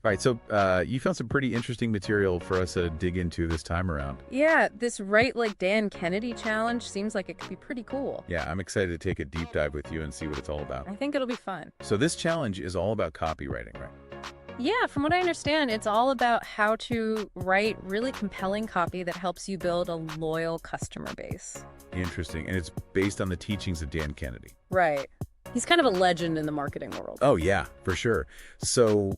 All right, so you found some pretty interesting material for us to dig into this time around. Yeah, this Write Like Dan Kennedy challenge seems like it could be pretty cool. Yeah, I'm excited to take a deep dive with you and see what it's all about. I think it'll be fun. So this challenge is all about copywriting, right? Yeah, from what I understand, it's all about how to write really compelling copy that helps you build a loyal customer base. Interesting. And it's based on the teachings of Dan Kennedy. Right. He's kind of a legend in the marketing world. Oh, yeah, for sure. So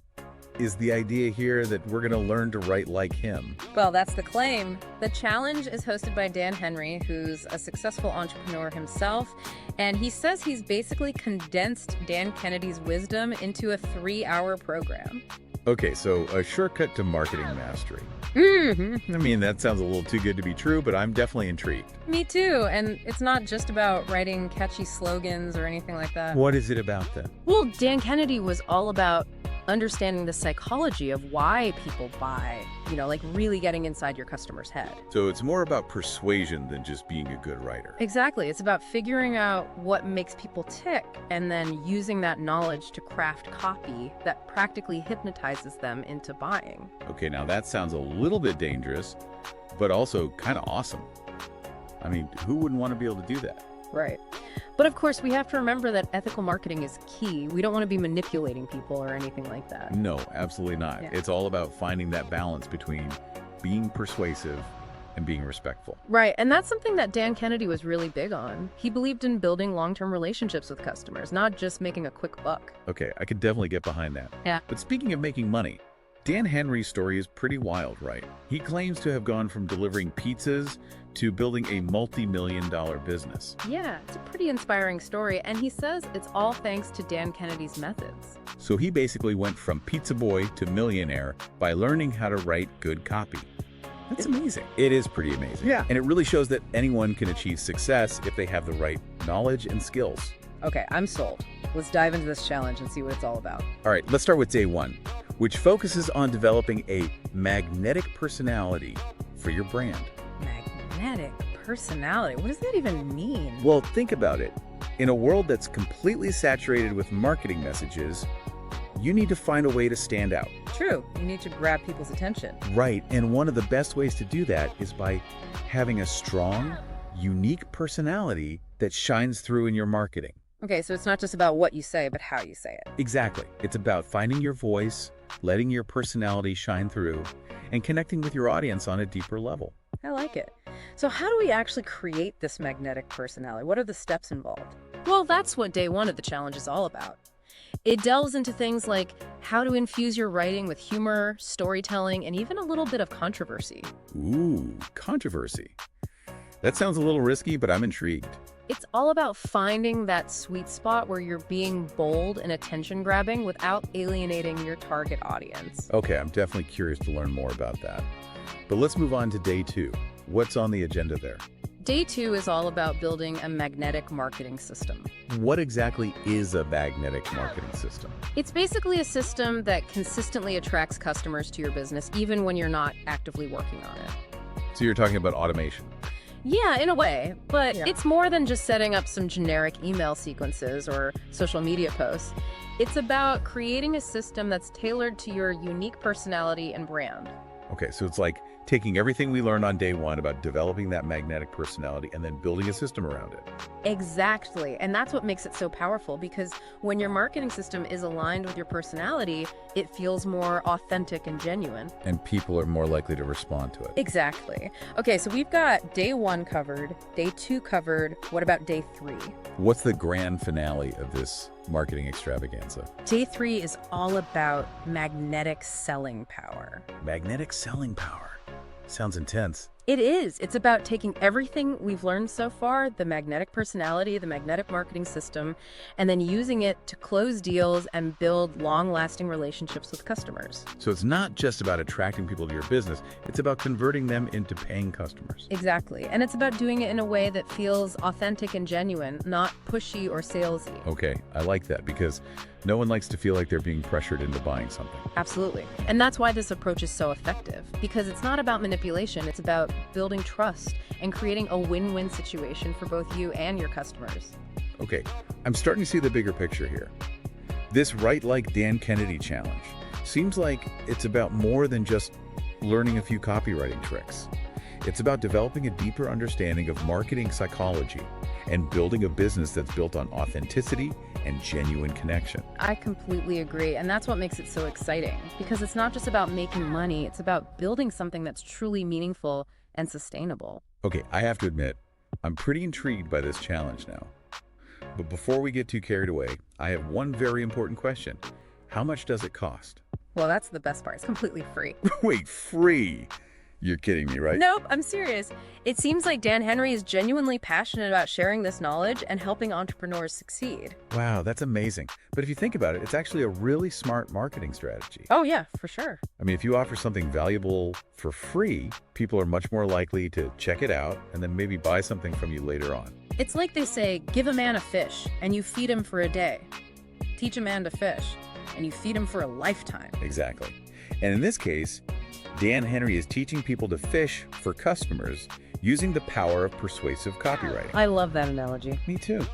is the idea here that we're going to learn to write like him? Well, that's the claim. The challenge is hosted by Dan Henry, who's a successful entrepreneur himself, and he says he's basically condensed Dan Kennedy's wisdom into a 3-hour program. Okay, so a shortcut to marketing mastery. Mm-hmm. I mean, that sounds a little too good to be true, but I'm definitely intrigued. Me too, and it's not just about writing catchy slogans or anything like that. What is it about then? Well, Dan Kennedy was all about understanding the psychology of why people buy, like really getting inside your customer's head. So it's more about persuasion than just being a good writer. Exactly. It's about figuring out what makes people tick and then using that knowledge to craft copy that practically hypnotizes them into buying. Okay, now that sounds a little bit dangerous, but also kind of awesome. I mean, who wouldn't want to be able to do that? Right. But of course, we have to remember that ethical marketing is key. We don't want to be manipulating people or anything like that. No, absolutely not. Yeah. It's all about finding that balance between being persuasive and being respectful. Right, and that's something that Dan Kennedy was really big on. He believed in building long-term relationships with customers, not just making a quick buck. Okay, I could definitely get behind that. Yeah. But speaking of making money, Dan Henry's story is pretty wild, right? He claims to have gone from delivering pizzas to building a multi-million-dollar business. Yeah, it's a pretty inspiring story, and he says it's all thanks to Dan Kennedy's methods. So he basically went from pizza boy to millionaire by learning how to write good copy. That's amazing. It is pretty amazing. Yeah. And it really shows that anyone can achieve success if they have the right knowledge and skills. Okay, I'm sold. Let's dive into this challenge and see what it's all about. All right, let's start with day one, which focuses on developing a magnetic personality for your brand. Magnetic personality? What does that even mean? Well, think about it. In a world that's completely saturated with marketing messages, you need to find a way to stand out. True, you need to grab people's attention. Right, and one of the best ways to do that is by having a strong, unique personality that shines through in your marketing. Okay, so it's not just about what you say, but how you say it. Exactly. It's about finding your voice, letting your personality shine through, and connecting with your audience on a deeper level. I like it. So how do we actually create this magnetic personality? What are the steps involved? Well, that's what day one of the challenge is all about. It delves into things like how to infuse your writing with humor, storytelling, and even a little bit of controversy. Ooh, controversy. That sounds a little risky, but I'm intrigued. It's all about finding that sweet spot where you're being bold and attention-grabbing without alienating your target audience. Okay, I'm definitely curious to learn more about that. But let's move on to day two. What's on the agenda there? Day two is all about building a magnetic marketing system. What exactly is a magnetic marketing system? It's basically a system that consistently attracts customers to your business, even when you're not actively working on it. So you're talking about automation. Yeah, in a way, but it's more than just setting up some generic email sequences or social media posts. It's about creating a system that's tailored to your unique personality and brand. Okay, so it's like taking everything we learned on day one about developing that magnetic personality and then building a system around it. Exactly, and that's what makes it so powerful, because when your marketing system is aligned with your personality, it feels more authentic and genuine. And people are more likely to respond to it. Exactly. Okay, so we've got day one covered, day two covered. What about day three? What's the grand finale of this marketing extravaganza? Day three is all about magnetic selling power. Magnetic selling power. Sounds intense. It is. It's about taking everything we've learned so far, the magnetic personality, the magnetic marketing system, and then using it to close deals and build long-lasting relationships with customers. So it's not just about attracting people to your business, it's about converting them into paying customers. Exactly. And it's about doing it in a way that feels authentic and genuine, not pushy or salesy. Okay, I like that because no one likes to feel like they're being pressured into buying something. Absolutely. And that's why this approach is so effective, because it's not about manipulation, it's about building trust and creating a win-win situation for both you and your customers. Okay, I'm starting to see the bigger picture here. This Write Like Dan Kennedy challenge Seems like it's about more than just learning a few copywriting tricks. It's about developing a deeper understanding of marketing psychology and building a business that's built on authenticity and genuine connection. I completely agree, and that's what makes it so exciting, because it's not just about making money, it's about building something that's truly meaningful and sustainable. Okay, I have to admit, I'm pretty intrigued by this challenge now. But before we get too carried away, I have one very important question. How much does it cost? Well, that's the best part. It's completely free. Wait, free? You're kidding me, right? Nope, I'm serious. It seems like Dan Henry is genuinely passionate about sharing this knowledge and helping entrepreneurs succeed. Wow, that's amazing. But if you think about it, it's actually a really smart marketing strategy. Oh yeah, for sure. I mean, if you offer something valuable for free, people are much more likely to check it out and then maybe buy something from you later on. It's like they say, give a man a fish and you feed him for a day. Teach a man to fish and you feed him for a lifetime. Exactly. And in this case, Dan Henry is teaching people to fish for customers using the power of persuasive copywriting. I love that analogy. Me too.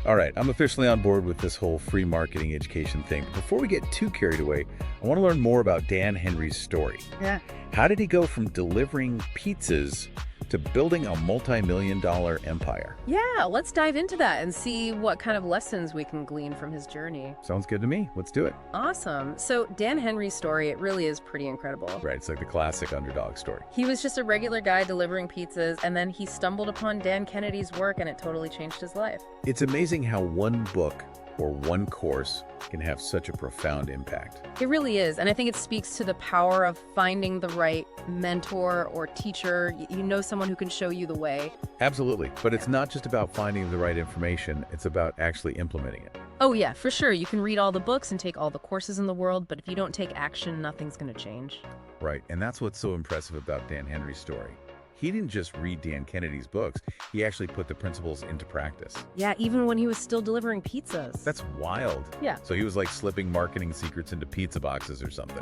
All right, I'm officially on board with this whole free marketing education thing. But before we get too carried away, I want to learn more about Dan Henry's story. Yeah. How did he go from delivering pizzas to building a multi-million-dollar empire? Yeah, let's dive into that and see what kind of lessons we can glean from his journey. Sounds good to me. Let's do it. Awesome. So Dan Henry's story, it really is pretty incredible. Right, it's like the classic underdog story. He was just a regular guy delivering pizzas, and then he stumbled upon Dan Kennedy's work, and it totally changed his life. It's amazing how one book or one course can have such a profound impact. It really is, and I think it speaks to the power of finding the right mentor or teacher, you know, someone who can show you the way. Absolutely, but it's not just about finding the right information, it's about actually implementing it. Oh yeah, for sure. You can read all the books and take all the courses in the world, but if you don't take action, nothing's going to change. Right, and that's what's so impressive about Dan Henry's story. He didn't just read Dan Kennedy's books, he actually put the principles into practice. Yeah, even when he was still delivering pizzas. That's wild. Yeah. So he was like slipping marketing secrets into pizza boxes or something.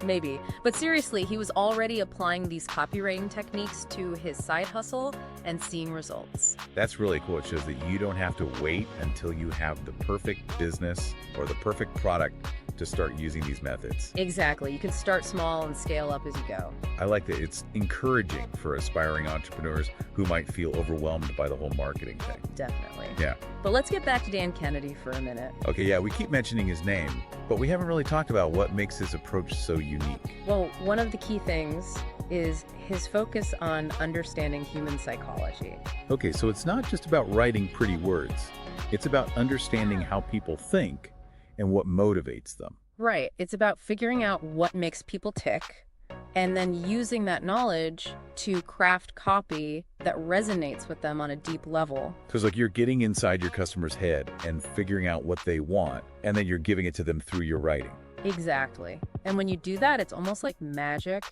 Maybe. But seriously, he was already applying these copywriting techniques to his side hustle and seeing results. That's really cool. It shows that you don't have to wait until you have the perfect business or the perfect product to start using these methods. Exactly. You can start small and scale up as you go. I like that. It's encouraging for aspiring entrepreneurs who might feel overwhelmed by the whole marketing thing. Definitely. Yeah. But let's get back to Dan Kennedy for a minute. Okay, yeah, we keep mentioning his name, but we haven't really talked about what makes his approach so unique. Well, one of the key things is his focus on understanding human psychology. Okay, so it's not just about writing pretty words. It's about understanding how people think and what motivates them. Right. It's about figuring out what makes people tick and then using that knowledge to craft copy that resonates with them on a deep level. So it's like you're getting inside your customer's head and figuring out what they want, and then you're giving it to them through your writing. Exactly. And when you do that, it's almost like magic.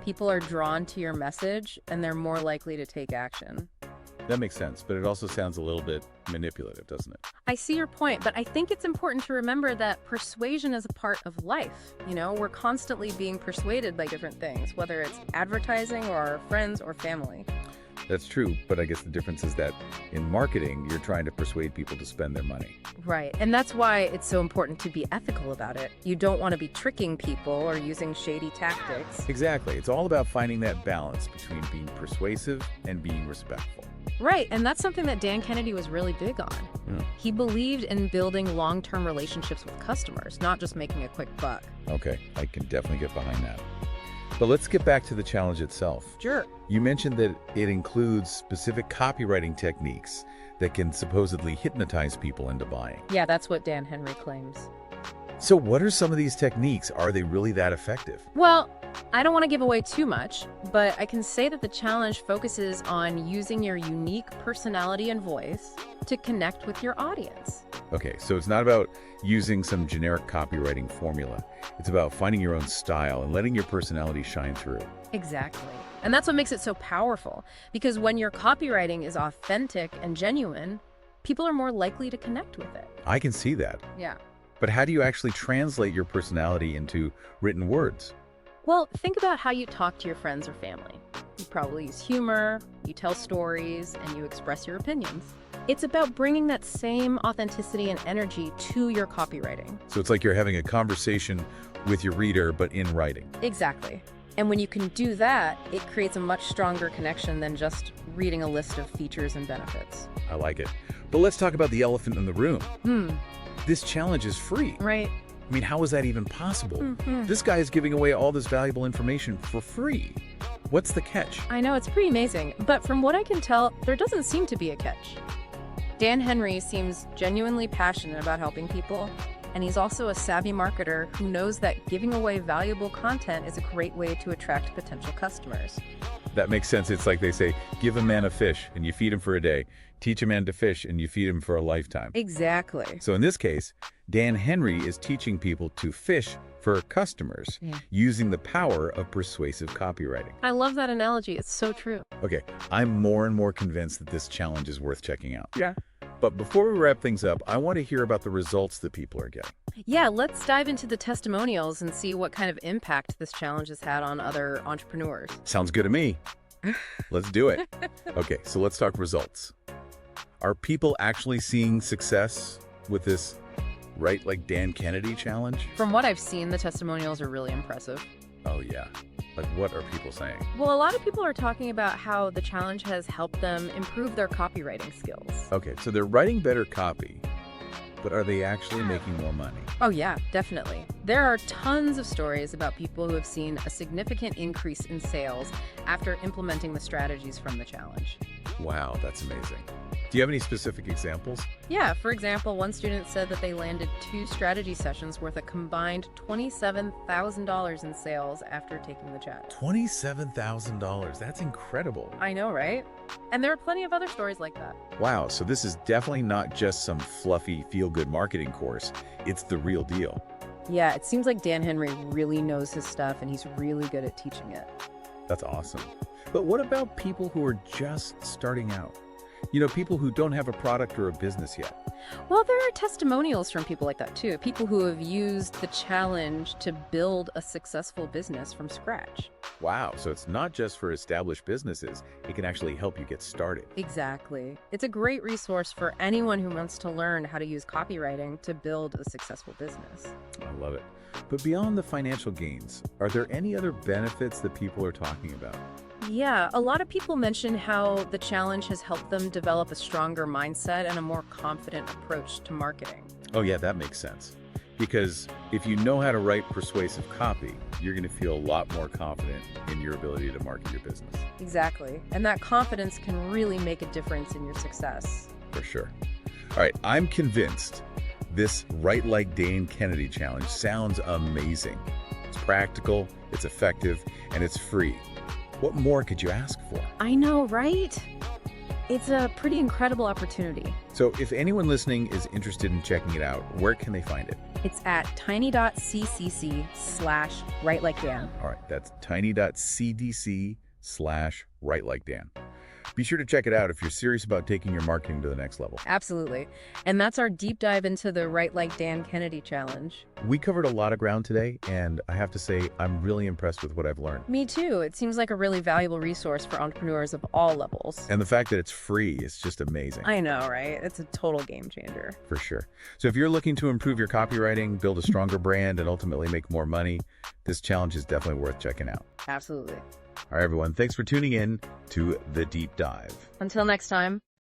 People are drawn to your message and they're more likely to take action. That makes sense, but it also sounds a little bit manipulative, doesn't it? I see your point, but I think it's important to remember that persuasion is a part of life. You know, we're constantly being persuaded by different things, whether it's advertising or our friends or family. That's true, but I guess the difference is that in marketing, you're trying to persuade people to spend their money. Right, and that's why it's so important to be ethical about it. You don't want to be tricking people or using shady tactics. Exactly. It's all about finding that balance between being persuasive and being respectful. Right, and that's something that Dan Kennedy was really big on. Yeah. He believed in building long-term relationships with customers, not just making a quick buck. Okay, I can definitely get behind that. But let's get back to the challenge itself. Sure. You mentioned that it includes specific copywriting techniques that can supposedly hypnotize people into buying. Yeah, that's what Dan Henry claims. So what are some of these techniques? Are they really that effective? Well, I don't want to give away too much, but I can say that the challenge focuses on using your unique personality and voice to connect with your audience. Okay, so it's not about using some generic copywriting formula. It's about finding your own style and letting your personality shine through. Exactly. And that's what makes it so powerful, because when your copywriting is authentic and genuine, people are more likely to connect with it. I can see that. Yeah. But how do you actually translate your personality into written words? Well, think about how you talk to your friends or family. You probably use humor, you tell stories, and you express your opinions. It's about bringing that same authenticity and energy to your copywriting. So it's like you're having a conversation with your reader, but in writing. Exactly. And when you can do that, it creates a much stronger connection than just reading a list of features and benefits. I like it. But let's talk about the elephant in the room. This challenge is free. Right. I mean, how is that even possible? This guy is giving away all this valuable information for free. What's the catch? I know, it's pretty amazing. But from what I can tell, there doesn't seem to be a catch. Dan Henry seems genuinely passionate about helping people, and he's also a savvy marketer who knows that giving away valuable content is a great way to attract potential customers. That makes sense. It's like they say, give a man a fish and you feed him for a day. Teach a man to fish and you feed him for a lifetime. Exactly. So in this case, Dan Henry is teaching people to fish for customers using the power of persuasive copywriting. I love that analogy. It's so true. Okay, I'm more and more convinced that this challenge is worth checking out. Yeah. But before we wrap things up, I want to hear about the results that people are getting. Yeah, let's dive into the testimonials and see what kind of impact this challenge has had on other entrepreneurs. Sounds good to me. Let's do it. Okay, so let's talk results. Are people actually seeing success with this Write Like Dan Kennedy challenge? From what I've seen, the testimonials are really impressive. Oh, yeah. Like, what are people saying? Well, a lot of people are talking about how the challenge has helped them improve their copywriting skills. Okay, so they're writing better copy, but are they actually making more money? Oh yeah, definitely. There are tons of stories about people who have seen a significant increase in sales after implementing the strategies from the challenge. Wow, that's amazing. Do you have any specific examples? Yeah, for example, one student said that they landed 2 strategy sessions worth a combined $27,000 in sales after taking the chat. $27,000. That's incredible. I know, right? And there are plenty of other stories like that. Wow, so this is definitely not just some fluffy feel-good marketing course. It's the real deal. Yeah, it seems like Dan Henry really knows his stuff and he's really good at teaching it. That's awesome. But what about people who are just starting out? You know, people who don't have a product or a business yet. Well, there are testimonials from people like that too. People who have used the challenge to build a successful business from scratch. Wow, so it's not just for established businesses. It can actually help you get started. Exactly. It's a great resource for anyone who wants to learn how to use copywriting to build a successful business. I love it. But beyond the financial gains, are there any other benefits that people are talking about? Yeah, a lot of people mention how the challenge has helped them develop a stronger mindset and a more confident approach to marketing. Oh yeah, that makes sense. Because if you know how to write persuasive copy, you're going to feel a lot more confident in your ability to market your business. Exactly. And that confidence can really make a difference in your success. For sure. All right, I'm convinced this Write Like Dan Kennedy challenge sounds amazing. It's practical, it's effective, and it's free. What more could you ask for? I know, right? It's a pretty incredible opportunity. So if anyone listening is interested in checking it out, where can they find it? It's at tiny.cc/writelikedan. All right, that's tiny.cdc/writelikedan. Be sure to check it out if you're serious about taking your marketing to the next level. Absolutely. And that's our deep dive into the Write Like Dan Kennedy challenge. We covered a lot of ground today, and I have to say, I'm really impressed with what I've learned. Me too. It seems like a really valuable resource for entrepreneurs of all levels. And the fact that it's free is just amazing. I know, right? It's a total game changer. For sure. So if you're looking to improve your copywriting, build a stronger brand, and ultimately make more money, this challenge is definitely worth checking out. Absolutely. All right, everyone. Thanks for tuning in to The Deep Dive. Until next time.